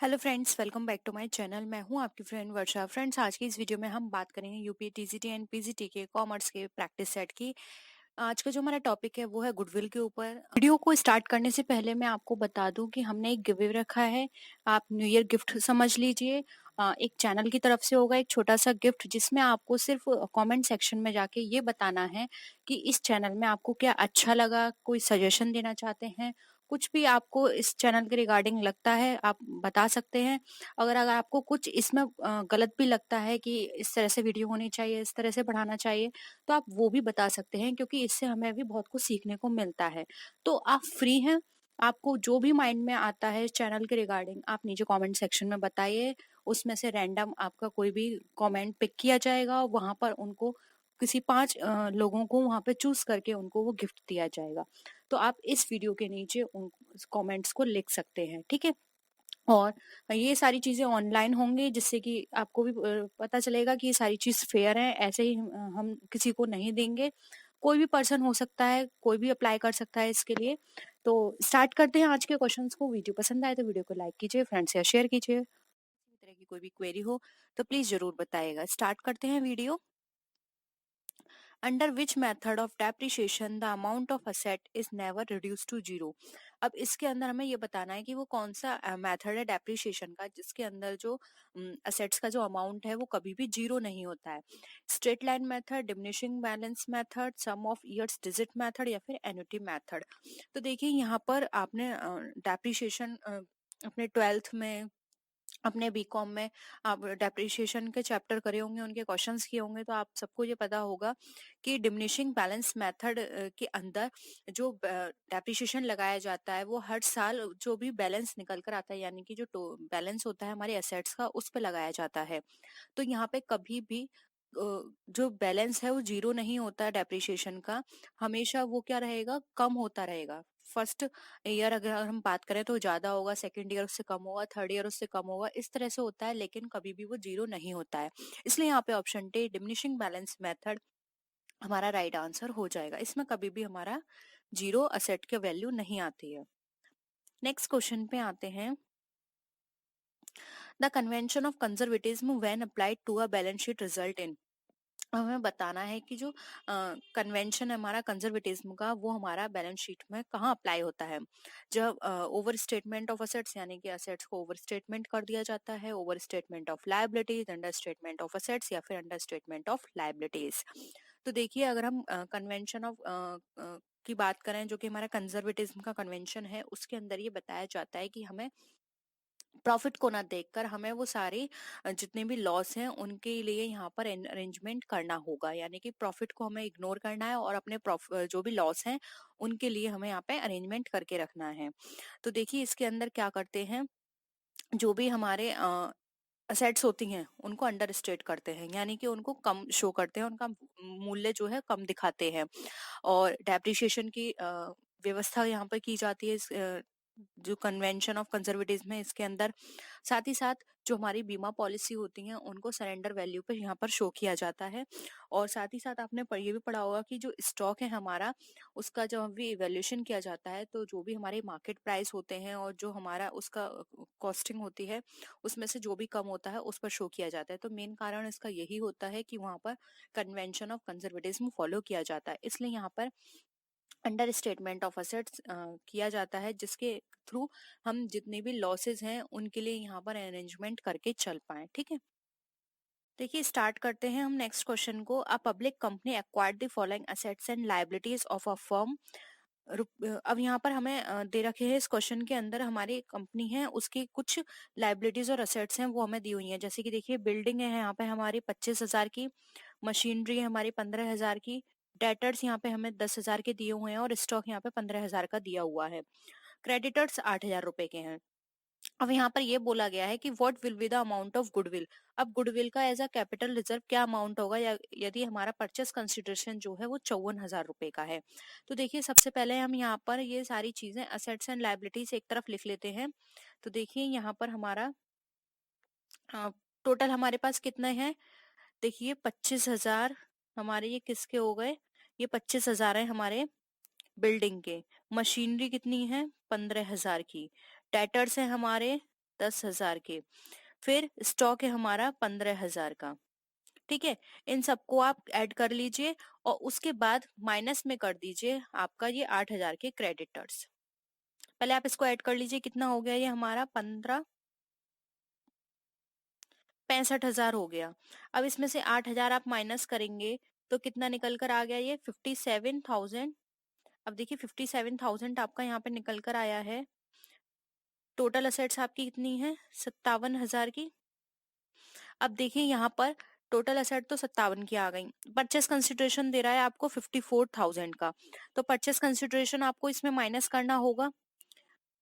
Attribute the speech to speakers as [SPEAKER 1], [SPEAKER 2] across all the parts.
[SPEAKER 1] Hello friends, welcome back to my channel. मैं हूं आपकी फ्रेंड वर्षा। फ्रेंड्स, आज की इस वीडियो में हम बात करेंगे यूपी टीजीटी एंड पीजीटी के कॉमर्स के प्रैक्टिस सेट की। आज का जो हमारा टॉपिक है वो है गुडविल के ऊपर। वीडियो को स्टार्ट करने से पहले मैं आपको बता दूं कि हमने एक गिव अवे रखा है। आप न्यू ईयर गिफ्ट समझ लीजिए। एक चैनल की तरफ से होगा एक छोटा सा गिफ्ट, जिसमें आपको सिर्फ कमेंट सेक्शन में जाके ये बताना है कि इस चैनल में आपको क्या अच्छा लगा, कोई सजेशन देना चाहते हैं, कुछ भी आपको इस चैनल के रिगार्डिंग लगता है आप बता सकते हैं। अगर अगर आपको कुछ इसमें गलत भी लगता है कि इस तरह से वीडियो होनी चाहिए, इस तरह से बढ़ाना चाहिए, तो आप वो भी बता सकते हैं, क्योंकि इससे हमें भी बहुत कुछ सीखने को मिलता है। तो आप फ्री हैं, आपको जो भी माइंड में आता है इस चैनल के रिगार्डिंग आप नीचे कमेंट सेक्शन में बताइए। उसमें से रैंडम आपका कोई भी कमेंट पिक किया जाएगा और वहां पर उनको किसी 5 लोगों को वहां पे चूज करके उनको वो गिफ्ट दिया जाएगा। तो आप इस वीडियो के नीचे उन कमेंट्स को लिख सकते हैं, ठीक है। और ये सारी चीजें ऑनलाइन होंगी, जिससे कि आपको भी पता चलेगा कि ये सारी चीज फेयर है। ऐसे ही हम किसी को नहीं देंगे। कोई भी पर्सन हो सकता है, कोई भी अप्लाई कर सकता है इसके लिए। तो स्टार्ट करते हैं आज के क्वेश्चंस को। वीडियो पसंद आए तो वीडियो को लाइक कीजिए, फ्रेंड्स या शेयर कीजिए। इसी तरह की कोई भी क्वेरी हो तो प्लीज जरूर बताइएगा। स्टार्ट करते हैं video. Under which method of depreciation the amount of asset is never reduce to zero. अब इसके अंदर हमें ये बताना है कि वो कौन सा मेथड है डेप्रिसिएशन का, जिसके अंदर जो असेट्स का जो अमाउंट है वो कभी भी जीरो नहीं होता है। Straight line method, diminishing balance method, sum of years digit method या फिर एन्युटी मेथड। तो देखिए यहाँ पर आपने डेप्रिसिएशन अपने 12th में, अपने बीकॉम में आप डेप्रिसिएशन के चैप्टर करे होंगे, उनके क्वेश्चंस किए होंगे, तो आप सबको ये पता होगा कि डिमिनिशिंग बैलेंस मेथड के अंदर जो डेप्रिसिएशन लगाया जाता है वो हर साल जो भी बैलेंस निकल कर आता है, यानी कि जो बैलेंस होता है हमारे एसेट्स का, उस पे लगाया जाता है। तो यहाँ पे कभी भी जो बैलेंस है वो जीरो नहीं होता है डेप्रिसिएशन का। हमेशा वो क्या रहेगा, कम होता रहेगा। फर्स्ट ईयर अगर हम बात करें तो ज्यादा होगा, सेकंड ईयर उससे कम होगा, थर्ड ईयर उससे कम होगा, इस तरह से होता है, लेकिन कभी भी वो जीरो नहीं होता है। इसलिए यहाँ पे option D diminishing balance method हमारा राइट आंसर हो जाएगा। इसमें कभी भी हमारा जीरो असेट के वैल्यू नहीं आती है। नेक्स्ट क्वेश्चन पे आते हैं। The convention of conservatism when applied to a balance sheet result in. हमें बताना है कि जो कन्वेंशन है हमारा कंजर्वेटिज्म का, वो हमारा बैलेंस शीट में कहाँ अप्लाई होता है। जब ओवर स्टेटमेंट ऑफ असेट्स, यानी कि असेट्स को ओवर स्टेटमेंट कर दिया जाता है, over statement of liabilities, under statement of assets या फिर अंडर स्टेटमेंट ऑफ लायबिलिटीज। तो देखिए, अगर हम कन्वेंशन ऑफ की बात करें, जो कि हमारा कंजर्वेटिज्म का कन्वेंशन है, उसके अंदर ये बताया जाता है कि हमें प्रॉफिट को ना देखकर हमें वो सारे जितने भी लॉस हैं उनके लिए यहाँ पर अरेंजमेंट करना होगा, यानी कि प्रॉफिट को हमें इग्नोर करना है और अपने जो भी लॉस हैं उनके लिए हमें यहाँ पे अरेंजमेंट करके रखना है। तो देखिए इसके अंदर क्या करते हैं, जो भी हमारे असेट्स होती हैं उनको अंडर स्टेट करते हैं, यानी कि उनको कम शो करते हैं, उनका मूल्य जो है कम दिखाते हैं। और डेप्रिसिएशन की व्यवस्था यहाँ पर की जाती है इस जो कन्वेंशन ऑफ कंजर्वेटिज्म है इसके अंदर। साथ ही साथ जो हमारी बीमा पॉलिसी होती हैं उनको सरेंडर वैल्यू पे यहाँ पर शो किया जाता है। और साथ ही साथ आपने ये भी पढ़ा होगा कि जो स्टॉक है हमारा, उसका जब भी इवेल्यूएशन किया जाता है तो जो भी हमारे मार्केट प्राइस होते हैं और जो हमारा उसका कॉस्टिंग होती है, उसमें से जो भी कम होता है उस पर शो किया जाता है। तो मेन कारण इसका यही होता है कि वहां पर कन्वेंशन ऑफ कंजर्वेटिज्म फॉलो किया जाता है, इसलिए यहाँ पर अंडर स्टेटमेंट ऑफ असेट्स किया जाता है, जिसके थ्रू हम जितने भी लॉसेस हैं उनके लिए यहाँ पर अरेंजमेंट करके चल पाए, ठीक है। देखिए स्टार्ट करते हैं हम नेक्स्ट क्वेश्चन को। A public company acquired the following assets and liabilities of a firm. अब यहाँ पर हमें दे रखे हैं इस क्वेश्चन के अंदर, हमारी कंपनी है उसकी कुछ लाइबिलिटीज और असेट्स हैं वो हमें दी हुई हैं। जैसे कि देखिए, बिल्डिंग है यहाँ पे हमारी 25,000 की, मशीनरी है हमारी 15,000 की, डेटर्स यहाँ पे हमें 10,000 के दिए हुए हैं और स्टॉक यहाँ पे 15,000 का दिया हुआ है। क्रेडिटर्स 8,000 रुपए के हैं। अब यहाँ पर ये बोला गया है कि what will be the amount of goodwill. अब गुडविल का एज अ कैपिटल रिजर्व क्या अमाउंट होगा, या यदि हमारा परचेस कंसिडरेशन जो है वो 54,000 रुपए का है। तो देखिए सबसे पहले हम यहाँ पर ये सारी चीजें असेट्स एंड लायबिलिटीज एक तरफ लिख लेते हैं। तो देखिए यहाँ पर हमारा टोटल हमारे पास कितने हैं। देखिए 25,000 हमारे ये किसके हो गए, ये 25,000 है हमारे बिल्डिंग के। मशीनरी कितनी है, 15,000 की। डेटर्स है हमारे 10,000 के, फिर स्टॉक है हमारा 15,000 का। ठीक है, इन सबको आप ऐड कर लीजिए और उसके बाद माइनस में कर दीजिए आपका ये 8,000 के क्रेडिटर्स। पहले आप इसको ऐड कर लीजिए, कितना हो गया ये हमारा 65,000 हो गया। अब इसमें से 8,000 आप माइनस करेंगे तो कितना निकल कर आ गया, ये 57,000। अब देखिए 57,000 आपका यहाँ पे निकल कर आया है। टोटल असेट्स आपकी कितनी है, 57,000 की। अब देखिए यहाँ पर टोटल असेट तो 57 की आ गई, परचेस कंसिडरेशन दे रहा है आपको 54,000 का, तो परचेस कंसिडरेशन आपको इसमें माइनस करना होगा।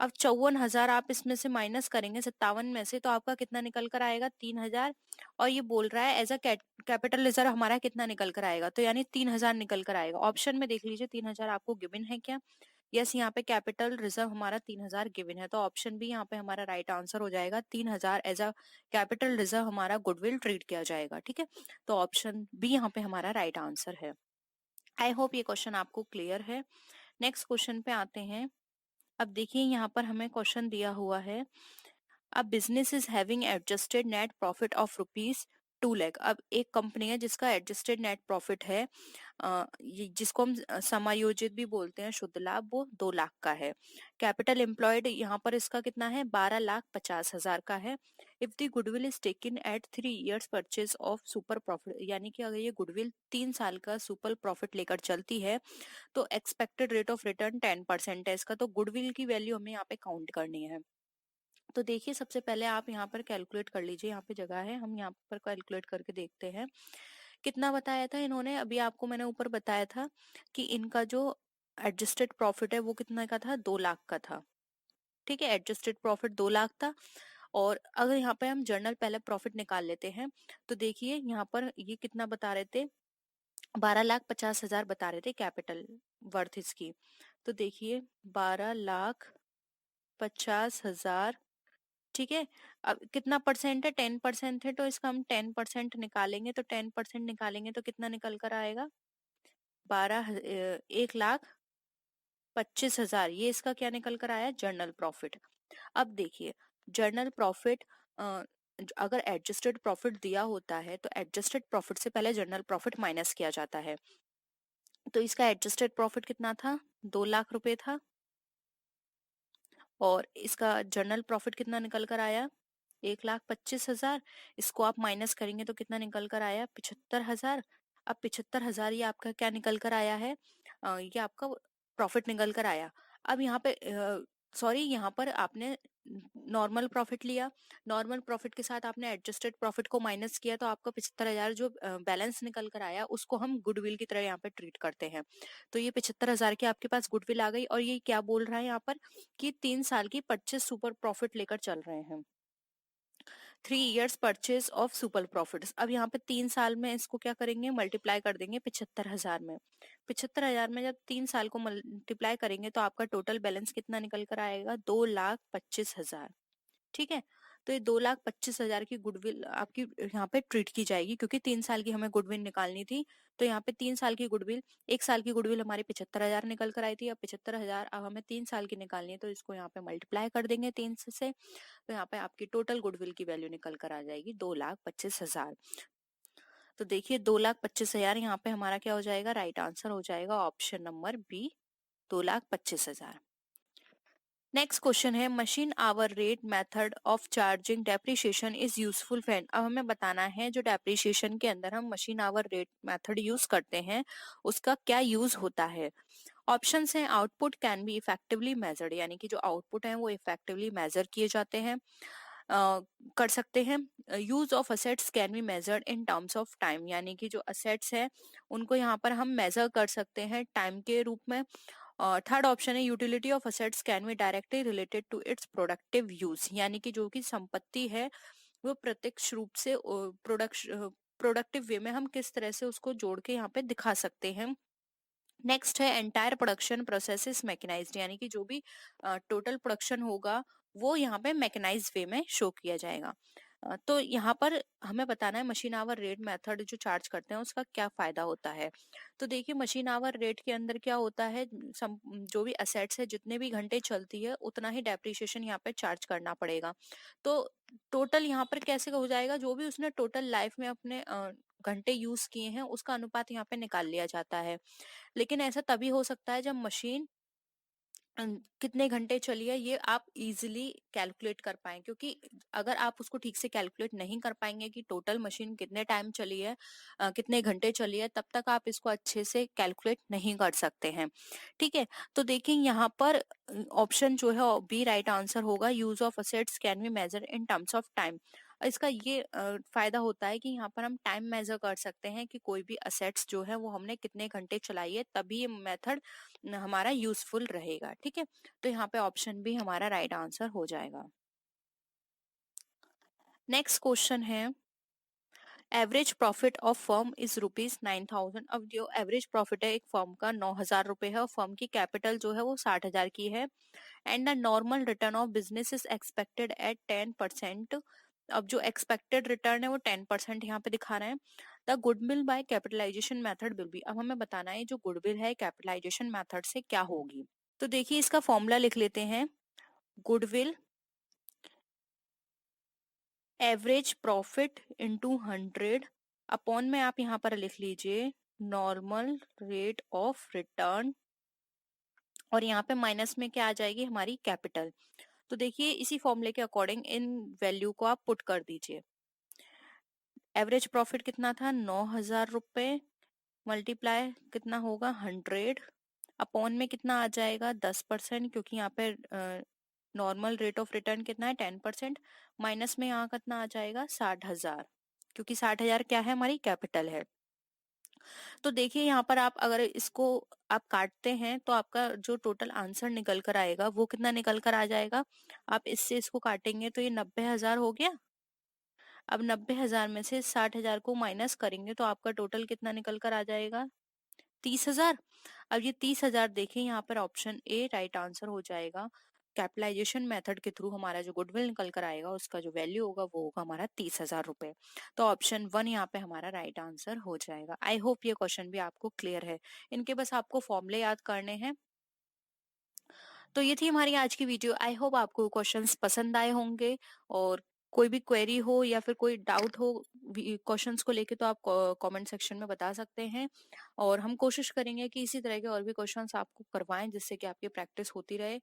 [SPEAKER 1] अब 54,000 आप इसमें से माइनस करेंगे 57 में से, तो आपका कितना निकल कर आएगा, 3,000। और ये बोल रहा है एज अ कैपिटल रिजर्व हमारा कितना निकल कर आएगा, तो यानी 3,000 निकल कर आएगा। ऑप्शन में देख लीजिए 3,000 आपको गिवन है क्या। यस, यहाँ पे कैपिटल रिजर्व हमारा 3,000 गिवन है, तो ऑप्शन बी यहाँ पे हमारा राइट आंसर हो जाएगा। 3,000 एज अ कैपिटल रिजर्व हमारा गुडविल ट्रीट किया जाएगा। ठीक है, तो ऑप्शन बी यहाँ पे हमारा राइट आंसर है। आई होप ये क्वेश्चन आपको क्लियर है। नेक्स्ट क्वेश्चन पे आते हैं। अब देखिए यहाँ पर हमें क्वेश्चन दिया हुआ है, अब business is having adjusted net profit of ₹2 lakh. अब एक कंपनी है जिसका एडजस्टेड नेट प्रॉफिट है, जिसको हम समायोजित भी बोलते हैं, शुद्ध लाभ, वो 2 लाख का है। कैपिटल एम्प्लॉयड यहाँ पर इसका कितना है, 12,50,000 का है। If the goodwill is taken at 3 years purchase of super profit, यानी कि अगर ये गुडविल 3 साल का सुपर प्रॉफिट लेकर चलती है तो एक्सपेक्टेड रेट ऑफ रिटर्न 10% है इसका, तो गुडविल की वैल्यू हमें यहाँ पे काउंट करनी है। तो देखिए सबसे पहले आप यहाँ पर कैलकुलेट कर लीजिए, यहाँ पे जगह है, हम यहाँ पर कैलकुलेट करके देखते हैं कितना बताया था इन्होंने। अभी आपको मैंने ऊपर बताया था कि इनका जो एडजस्टेड प्रॉफिट है वो कितना का था, 2 लाख का था। ठीक है, एडजस्टेड प्रॉफिट 2 लाख था। और अगर यहाँ पे हम जर्नल पहले प्रॉफिट निकाल लेते हैं तो देखिए यहाँ पर ये कितना बता रहे थे, 12,50,000 बता रहे थे कैपिटल वर्थ इसकी। तो देखिए 12,50,000, ठीक है। अब कितना परसेंट है, 10% है, तो इसका हम 10% निकालेंगे, तो 10% निकालेंगे तो कितना निकल कर आएगा, 1,25,000। ये इसका क्या निकल कर आया, जर्नल प्रॉफिट। अब देखिए जर्नल प्रॉफिट, अगर एडजस्टेड प्रॉफिट दिया होता है तो एडजस्टेड प्रॉफिट से पहले जर्नल प्रॉफिट माइनस किया जाता है। तो इसका एडजस्टेड प्रॉफिट कितना था, 2 लाख रुपए था। और इसका जर्नल प्रॉफिट कितना निकल कर आया, 1,25,000। इसको आप माइनस करेंगे तो कितना निकल कर आया, 75,000। अब 75,000 ये आपका क्या निकल कर आया है, ये आपका प्रॉफिट निकल कर आया। अब यहाँ पे सॉरी, यहाँ पर आपने नॉर्मल प्रॉफिट लिया, नॉर्मल प्रॉफिट के साथ आपने एडजस्टेड प्रॉफिट को माइनस किया, तो आपका 75,000 जो बैलेंस निकल कर आया उसको हम गुडविल की तरह यहाँ पे ट्रीट करते हैं। तो ये 75,000 की आपके पास गुडविल आ गई। और ये क्या बोल रहा है यहाँ पर कि 3 साल की परचेस सुपर प्रॉफिट लेकर चल रहे हैं, 3 years purchase of super profits. अब यहाँ पे 3 साल में इसको क्या करेंगे, मल्टीप्लाई कर देंगे 75,000 में। 75,000 में जब 3 साल को मल्टीप्लाई करेंगे तो आपका टोटल बैलेंस कितना निकल कर आएगा, 2,25,000। ठीक है, तो ये 2,25,000 की गुडविल आपकी यहाँ पे ट्रीट की जाएगी, क्योंकि 3 साल की हमें गुडविल निकालनी थी। तो यहाँ पे 3 साल की गुडविल, 1 साल की गुडविल हमारी 75,000 निकल कर आई थी, अब 75,000 अब हमें 3 साल की निकालनी है, तो इसको यहाँ पे मल्टीप्लाई कर देंगे 3 से। तो यहाँ पे आपकी टोटल गुडविल की वैल्यू निकल कर आ जाएगी 2,25,000। तो देखिए 2,25,000 यहाँ पे हमारा क्या हो जाएगा, राइट आंसर हो जाएगा option number B, 2,25,000। Next question है, machine hour rate method of charging depreciation is useful when. अब हमें बताना है जो डेप्रिसिएशन के अंदर हम machine hour rate method use करते हैं उसका क्या यूज होता है। ऑप्शन है, output can be effectively measured, यानी कि जो आउटपुट है वो इफेक्टिवली मेजर किए जाते हैं, कर सकते हैं। Use of assets can be measured in terms of time, यानी कि जो असेट्स है उनको यहाँ पर हम मेजर कर सकते हैं टाइम के रूप में। थर्ड ऑप्शन है, utility of assets can be directly related to its productive use, यानी कि जो कि संपत्ति है वो प्रत्यक्ष रूप से प्रोडक्टिव वे में हम किस तरह से उसको जोड़ के यहाँ पे दिखा सकते हैं। नेक्स्ट है, entire production process is mechanised, यानी कि जो भी टोटल प्रोडक्शन होगा वो यहाँ पे मैकेनाइज्ड वे में शो किया जाएगा। तो यहाँ पर हमें बताना है मशीन आवर रेट मेथड जो चार्ज करते हैं उसका क्या फायदा होता है। तो देखिए मशीन आवर रेट के अंदर क्या होता है, जो भी असेट्स है जितने भी घंटे चलती है उतना ही डेप्रिसिएशन यहाँ पे चार्ज करना पड़ेगा। तो टोटल यहाँ पर कैसे हो जाएगा, जो भी उसने टोटल लाइफ में अपने घंटे यूज किए हैं उसका अनुपात यहाँ पे निकाल लिया जाता है। लेकिन ऐसा तभी हो सकता है जब मशीन कितने घंटे चली है ये आप इजीली कैलकुलेट कर पाए, क्योंकि अगर आप उसको ठीक से कैलकुलेट नहीं कर पाएंगे कि टोटल मशीन कितने टाइम चली है, कितने घंटे चली है, तब तक आप इसको अच्छे से कैलकुलेट नहीं कर सकते हैं। ठीक है, तो देखिए यहाँ पर ऑप्शन जो है बी राइट आंसर होगा, use of assets can be measure in terms of time. इसका ये फायदा होता है कि यहाँ पर हम टाइम मेजर कर सकते हैं कि कोई भी असेट्स जो है वो हमने कितने घंटे चलाई है, तभी ये मेथड हमारा यूजफुल रहेगा। ठीक है, तो यहाँ पे ऑप्शन भी हमारा राइट आंसर हो जाएगा। नेक्स्ट क्वेश्चन है, average profit of firm is ₹9,000। अब जो एवरेज प्रॉफिट है एक फर्म का 9,000 रुपए है और फर्म की कैपिटल जो है वो 60,000 की है। And the normal return of business is expected at 10%। अब जो एक्सपेक्टेड रिटर्न है वो 10% यहाँ पे दिखा रहे हैं। The goodwill by capitalisation method will be. अब हमें बताना है जो गुडविल है कैपिटलाइजेशन मेथड से क्या होगी। तो देखिए इसका फॉर्मूला लिख लेते हैं, goodwill average profit into 100 upon में आप यहाँ पर लिख लीजिए नॉर्मल रेट ऑफ रिटर्न, और यहाँ पे माइनस में क्या आ जाएगी हमारी कैपिटल। तो देखिए इसी फॉर्मूले के अकॉर्डिंग इन वैल्यू को आप पुट कर दीजिए। एवरेज प्रॉफिट कितना था 9,000 रुपए, मल्टीप्लाई कितना होगा 100, अपॉन में कितना आ जाएगा 10%, क्योंकि यहाँ पे नॉर्मल रेट ऑफ रिटर्न कितना है 10%, माइनस में यहाँ कितना आ जाएगा 60,000, क्योंकि 60,000 क्या है हमारी कैपिटल है। तो देखिए यहाँ पर आप अगर इसको आप काटते हैं तो आपका जो टोटल आंसर निकल कर आएगा वो कितना निकल कर आ जाएगा। आप इससे इसको काटेंगे तो ये 90,000 हो गया। अब 90,000 में से 60,000 को माइनस करेंगे तो आपका टोटल कितना निकल कर आ जाएगा 30,000। अब ये 30,000 देखिए यहाँ पर ऑप्शन ए राइट आंसर हो जाएगा। कैपिटलाइजेशन मेथड के थ्रू हमारा जो गुडविल निकल कर आएगा उसका जो वैल्यू होगा वो होगा हमारा 30,000 रुपए। तो ऑप्शन 1 यहाँ पे हमारा राइट आंसर हो जाएगा। आई होप ये क्वेश्चन भी आपको क्लियर है। इनके बस आपको फॉर्मूले याद करने हैं। तो ये थी हमारी आज की वीडियो। आई होप आपको क्वेश्चंस पसंद आए होंगे, और कोई भी क्वेरी हो या फिर कोई डाउट हो क्वेश्चंस को लेके तो आप कमेंट सेक्शन में बता सकते हैं, और हम कोशिश करेंगे कि इसी तरह के और भी क्वेश्चंस आपको करवाएं जिससे कि आपकी प्रैक्टिस होती रहे।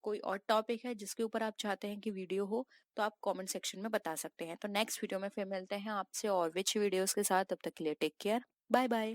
[SPEAKER 1] कोई और टॉपिक है जिसके ऊपर आप चाहते हैं कि वीडियो हो तो आप कमेंट सेक्शन में बता सकते हैं। तो नेक्स्ट वीडियो में फिर मिलते हैं आपसे और विच वीडियोस के साथ। तब तक के लिए टेक केयर, बाय बाय।